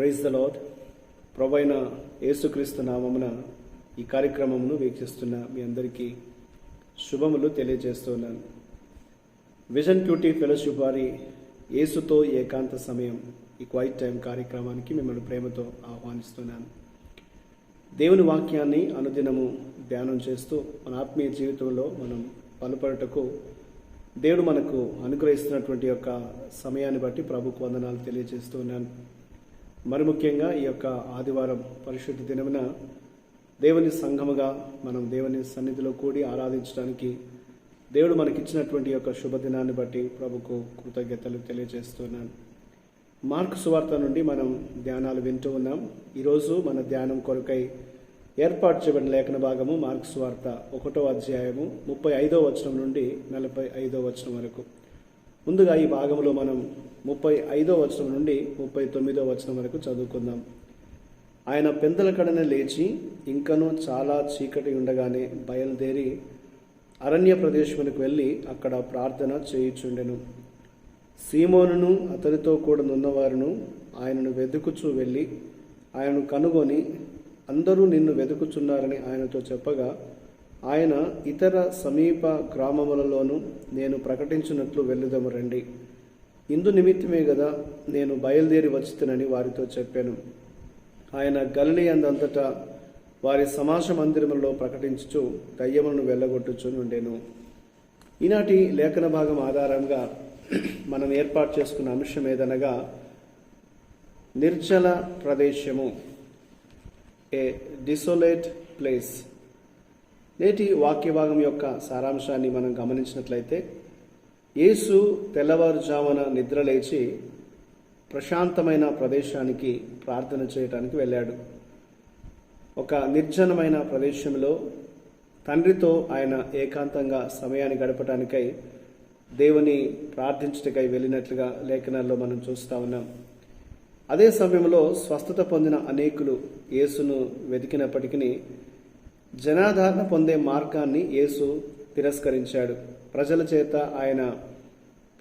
Praise the lord. ప్రభు అయిన యేసుక్రీస్తు నామమున ఈ కార్యక్రమమును వీక్షిస్తున్న మీ అందరికీ శుభములు తెలియజేస్తున్నాను. విజన్ క్యూటీ ఫెలోషిప్ వారి యేసుతో ఏకాంత సమయం ఈ క్వైట్ టైం కార్యక్రమానికి మిమ్మల్ని ప్రేమతో ఆహ్వానిస్తున్నాను. దేవుని వాక్యాన్ని అనుదినము ధ్యానం చేస్తూ మన ఆత్మీయ జీవితంలో మనం బలపడటకు దేవుడు మనకు అనుగ్రహిస్తున్నటువంటి యొక్క సమయాన్ని బట్టి ప్రభుకు వందనాలు తెలియజేస్తూ ఉన్నాను. మరి ముఖ్యంగా ఈ యొక్క ఆదివారం పరిశుద్ధ దినమున దేవుని సంఘముగా మనం దేవుని సన్నిధిలో కూడి ఆరాధించడానికి దేవుడు మనకిచ్చినటువంటి యొక్క శుభదినాన్ని బట్టి ప్రభుకు కృతజ్ఞతలు తెలియజేస్తున్నాను. మార్కు సువార్త నుండి మనం ధ్యానాలు వింటూ ఉన్నాం. ఈరోజు మన ధ్యానం కొరకై ఏర్పాటు చేయబడిన లేఖన భాగము మార్కు సువార్త 1వ అధ్యాయము 35వ వచనం నుండి 45వ వచనం వరకు. ముందుగా ఈ భాగంలో మనం 35వ వచనం నుండి 39వ వచనం వరకు చదువుకుందాం. ఆయన పెందల కడన లేచి ఇంకనూ చాలా చీకటి ఉండగానే బయలుదేరి అరణ్య ప్రదేశమునకు వెళ్ళి అక్కడ ప్రార్థన చేయుచుండెను. సీమోనును అతనితో కూడా నున్నవారును ఆయనను వెతుకుచూ వెళ్ళి ఆయనను కనుగొని, అందరూ నిన్ను వెతుకుచున్నారని ఆయనతో చెప్పగా, ఆయన ఇతర సమీప గ్రామములలోనూ నేను ప్రకటించినట్లు వెళ్ళుదము రండి, ఇందు నిమిత్తమే కదా నేను బయలుదేరి వచ్చుతునని వారితో చెప్పాను. ఆయన గలిలయ అంతటా వారి సమాజ మందిరములలో ప్రకటించుచు దయ్యములను వెళ్ళగొట్టుచు ఉండెను. ఈనాటి లేఖన భాగం ఆధారంగా మనం ఏర్పాటు చేసుకున్న అంశం ఏదనగా నిర్జల ప్రదేశము, ఏ డిసోలేట్ ప్లేస్. నేటి వాక్య భాగం యొక్క సారాంశాన్ని మనం గమనించినట్లయితే, యేసు తెల్లవారుజామున నిద్రలేచి ప్రశాంతమైన ప్రదేశానికి ప్రార్థన చేయడానికి వెళ్ళాడు. ఒక నిర్జనమైన ప్రదేశంలో తండ్రితో ఆయన ఏకాంతంగా సమయాన్ని గడపటానికై దేవుని ప్రార్థించటకై వెళ్ళినట్లుగా లేఖనాల్లో మనం చూస్తూ ఉన్నాం. అదే సమయంలో స్వస్థత పొందిన అనేకులు యేసును వెతికినప్పటికీ జనాదరణ పొందే మార్గాన్ని యేసు తిరస్కరించాడు. ప్రజల చేత ఆయన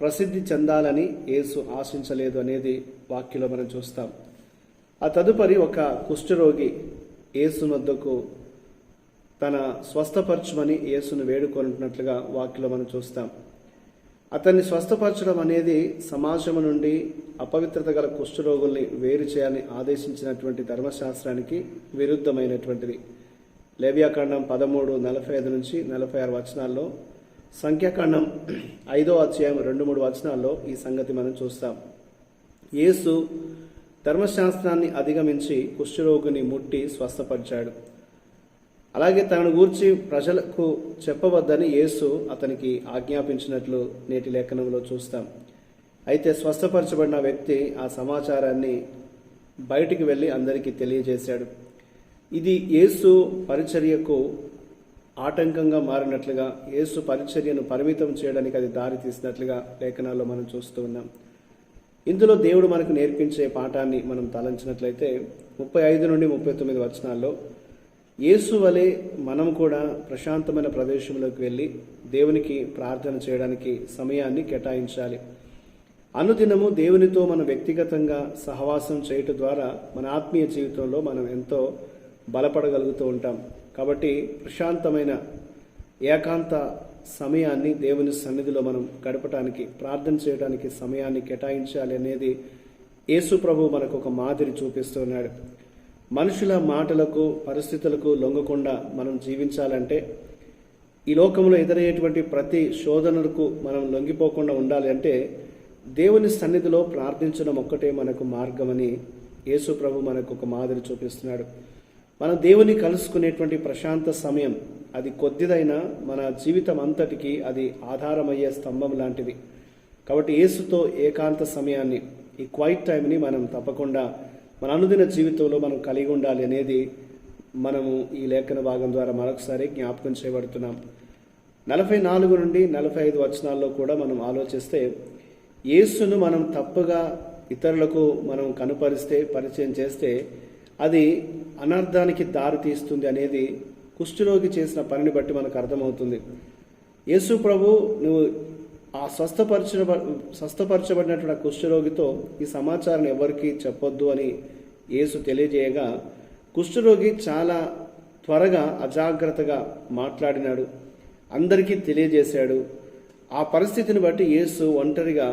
ప్రసిద్ధి చెందాలని యేసు ఆశించలేదు అనేది వాక్యంలో మనం చూస్తాం. ఆ తదుపరి ఒక కుష్ఠరోగి యేసు వద్దకు తన స్వస్థపరచమని యేసును వేడుకొనున్నట్లుగా వాక్యంలో మనం చూస్తాం. అతన్ని స్వస్థపరచడం అనేది సమాజం నుండి అపవిత్రత గల కుష్ఠరోగుల్ని వేరు చేయాలని ఆదేశించినటువంటి ధర్మశాస్త్రానికి విరుద్ధమైనటువంటిది. లేవియాకాండం 13:45 నుంచి 46 వచనాల్లో, సంఖ్యాకాండం 5వ అధ్యాయం 2-3 వచనాల్లో ఈ సంగతి మనం చూస్తాం. యేసు ధర్మశాస్త్రాన్ని అధిగమించి కుష్ఠరోగిని ముట్టి స్వస్థపరిచాడు. అలాగే తనను గూర్చి ప్రజలకు చెప్పవద్దని యేసు అతనికి ఆజ్ఞాపించినట్లు నేటి లేఖనంలో చూస్తాం. అయితే స్వస్థపరచబడిన వ్యక్తి ఆ సమాచారాన్ని బయటికి వెళ్ళి అందరికీ తెలియజేశాడు. ఇది యేసు పరిచర్యకు ఆటంకంగా మారినట్లుగా, యేసు పరిచర్యను పరిమితం చేయడానికి అది దారి తీసినట్లుగా లేఖనాల్లో మనం చూస్తూ ఉన్నాం. ఇందులో దేవుడు మనకు నేర్పించే పాఠాన్ని మనం తలంచినట్లయితే 35 నుండి 39 వచనాల్లో, యేసు వలె మనం కూడా ప్రశాంతమైన ప్రదేశంలోకి వెళ్ళి దేవునికి ప్రార్థన చేయడానికి సమయాన్ని కేటాయించాలి. అనుదినము దేవునితో మనం వ్యక్తిగతంగా సహవాసం చేయటం ద్వారా మన ఆత్మీయ జీవితంలో మనం ఎంతో బలపడగలుగుతూ ఉంటాం. కాబట్టి ప్రశాంతమైన ఏకాంత సమయాన్ని దేవుని సన్నిధిలో మనం గడపటానికి, ప్రార్థన చేయడానికి సమయాన్ని కేటాయించాలి అనేది యేసు ప్రభు మనకు ఒక మాదిరి చూపిస్తున్నాడు. మనుషుల మాటలకు, పరిస్థితులకు లొంగకుండా మనం జీవించాలంటే, ఈ లోకంలో ఎదురయ్యేటువంటి ప్రతి శోధనలకు మనం లొంగిపోకుండా ఉండాలి అంటే దేవుని సన్నిధిలో ప్రార్థించడం ఒక్కటే మనకు మార్గమని యేసు ప్రభు మనకు ఒక మాదిరి చూపిస్తున్నాడు. మనం దేవుని కలుసుకునేటువంటి ప్రశాంత సమయం అది కొద్దిదైనా మన జీవితం అంతటికి అది ఆధారమయ్యే స్తంభం లాంటిది. కాబట్టి యేసుతో ఏకాంత సమయాన్ని, ఈ క్వైట్ టైంని మనం తప్పకుండా మన అనుదిన జీవితంలో మనం కలిగి ఉండాలి అనేది మనము ఈ లేఖన భాగం ద్వారా మరొకసారి జ్ఞాపకం చేయబడుతున్నాం. 44 నుండి 45 వచనాల్లో కూడా మనం ఆలోచిస్తే, యేసును మనం తప్పుగా ఇతరులకు మనం కనుపరిస్తే, పరిచయం చేస్తే అది అనర్థానికి దారి తీస్తుంది అనేది కుష్ఠరోగి చేసిన పనిని బట్టి మనకు అర్థమవుతుంది. యేసు ప్రభు నువ్వు ఆ స్వస్థపరచబడినటువంటి కుష్ఠరోగితో ఈ సమాచారం ఎవరికి చెప్పొద్దు అని యేసు తెలియజేయగా కుష్ఠరోగి చాలా త్వరగా అజాగ్రత్తగా మాట్లాడినాడు, అందరికీ తెలియజేశాడు. ఆ పరిస్థితిని బట్టి యేసు ఒంటరిగా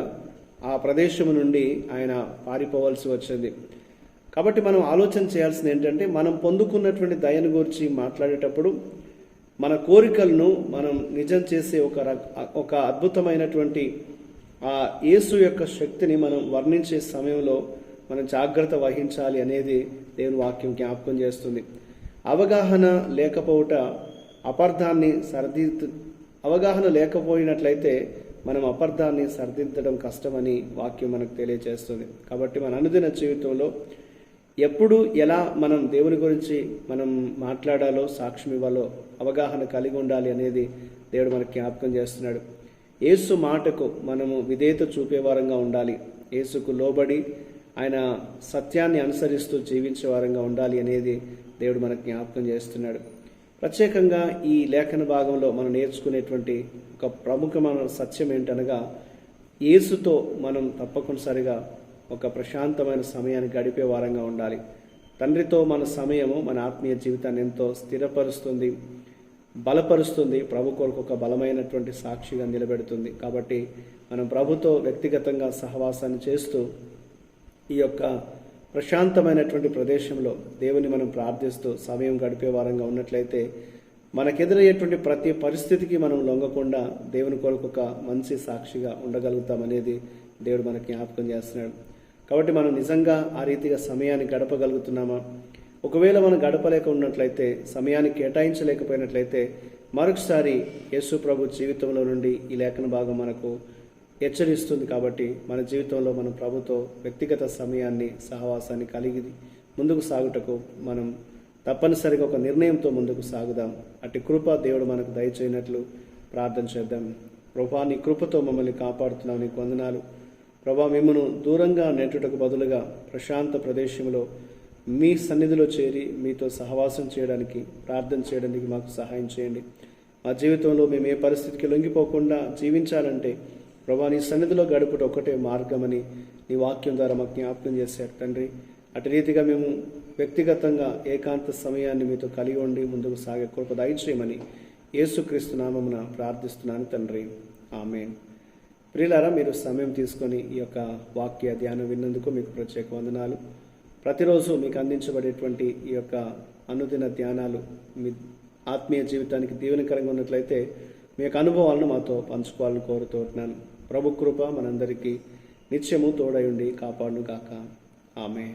ఆ ప్రదేశం నుండి ఆయన పారిపోవాల్సి వచ్చింది. కాబట్టి మనం ఆలోచన చేయాల్సింది ఏంటంటే, మనం పొందుకున్నటువంటి దయను గురించి మాట్లాడేటప్పుడు మన కోరికలను మనం నిజం చేసే ఒక అద్భుతమైనటువంటి ఆ యేసు యొక్క శక్తిని మనం వర్ణించే సమయంలో మనం జాగ్రత్త వహించాలి అనేది దేవుని వాక్యం జ్ఞాపకం చేస్తుంది. అవగాహన లేకపోయినట్లయితే మనం అపార్థాన్ని సరిదిద్దడం కష్టమని వాక్యం మనకు తెలియజేస్తుంది. కాబట్టి మన అనుదిన జీవితంలో ఎప్పుడు ఎలా మనం దేవుని గురించి మనం మాట్లాడాలో, సాక్ష్యం ఇవ్వాలో అవగాహన కలిగి ఉండాలి అనేది దేవుడు మనకు జ్ఞాపకం చేస్తున్నాడు. యేసు మాటకు మనము విధేయత చూపే వారంగా ఉండాలి. యేసుకు లోబడి ఆయన సత్యాన్ని అనుసరిస్తూ జీవించే వారంగా ఉండాలి అనేది దేవుడు మనకు జ్ఞాపకం చేస్తున్నాడు. ప్రత్యేకంగా ఈ లేఖన భాగంలో మనం నేర్చుకునేటువంటి ఒక ప్రముఖమైన సత్యం ఏంటనగా, యేసుతో మనం తప్పనిసరిగా ఒక ప్రశాంతమైన సమయాన్ని గడిపే వారంగా ఉండాలి. తండ్రితో మన సమయము మన ఆత్మీయ జీవితాన్ని ఎంతో స్థిరపరుస్తుంది, బలపరుస్తుంది, ప్రభు కొరకు ఒక బలమైనటువంటి సాక్షిగా నిలబెడుతుంది. కాబట్టి మనం ప్రభుతో వ్యక్తిగతంగా సహవాసాన్ని చేస్తూ ఈ యొక్క ప్రశాంతమైనటువంటి ప్రదేశంలో దేవుని మనం ప్రార్థిస్తూ సమయం గడిపే వారంగా ఉన్నట్లయితే మనకెదురయ్యేటువంటి ప్రతి పరిస్థితికి మనం లొంగకుండా దేవుని కొరకు ఒక మంచి సాక్షిగా ఉండగలుగుతామనేది దేవుడు మనకి జ్ఞాపకం చేస్తున్నాడు. కాబట్టి మనం నిజంగా ఆ రీతిగా సమయాన్ని గడపగలుగుతున్నామా? ఒకవేళ మనం గడపలేక ఉన్నట్లయితే, సమయాన్ని కేటాయించలేకపోయినట్లయితే, మరొకసారి యేసు ప్రభు జీవితంలో నుండి ఈ లేఖన భాగం మనకు హెచ్చరిస్తుంది. కాబట్టి మన జీవితంలో మనం ప్రభుతో వ్యక్తిగత సమయాన్ని, సహవాసాన్ని కలిగి ముందుకు సాగుటకు మనం తప్పనిసరిగా ఒక నిర్ణయంతో ముందుకు సాగుదాం. అట్టి కృప దేవుడు మనకు దయచేయనట్లు ప్రార్థన చేద్దాం. ప్రభువా, నీ కృపతో మమ్మల్ని కాపాడుతున్నావు, నీకు వందనాలు. ప్రభువా, మిమ్మను దూరంగా నెట్టుటకు బదులుగా ప్రశాంత ప్రదేశంలో మీ సన్నిధిలో చేరి మీతో సహవాసం చేయడానికి, ప్రార్థన చేయడానికి మాకు సహాయం చేయండి. మా జీవితంలో మేము ఏ పరిస్థితికి లొంగిపోకుండా జీవించాలంటే ప్రభువా, నీ సన్నిధిలో గడుపుట ఒకటే మార్గమని నీ వాక్యం ద్వారా మాకు జ్ఞాపకం చేశారు తండ్రి. అటు రీతిగా మేము వ్యక్తిగతంగా ఏకాంత సమయాన్ని మీతో కలిగి ఉండి ముందుకు సాగే కృప దయచేయమని యేసుక్రీస్తు నామమున ప్రార్థిస్తున్నాను తండ్రి, ఆమేన్. ప్రియులారా, మీరు సమయం తీసుకొని ఈ యొక్క వాక్య ధ్యానం విన్నందుకు మీకు ప్రత్యేక వందనాలు. ప్రతిరోజు మీకు అందించబడేటువంటి ఈ యొక్క అనుదిన ధ్యానాలు మీ ఆత్మీయ జీవితానికి దీవెనకరంగా ఉన్నట్లయితే మీ యొక్క అనుభవాలను మాతో పంచుకోవాలని కోరుతున్నాను. ప్రభు కృప మనందరికీ నిత్యము తోడయుండి కాపాడును గాక. ఆమేన్.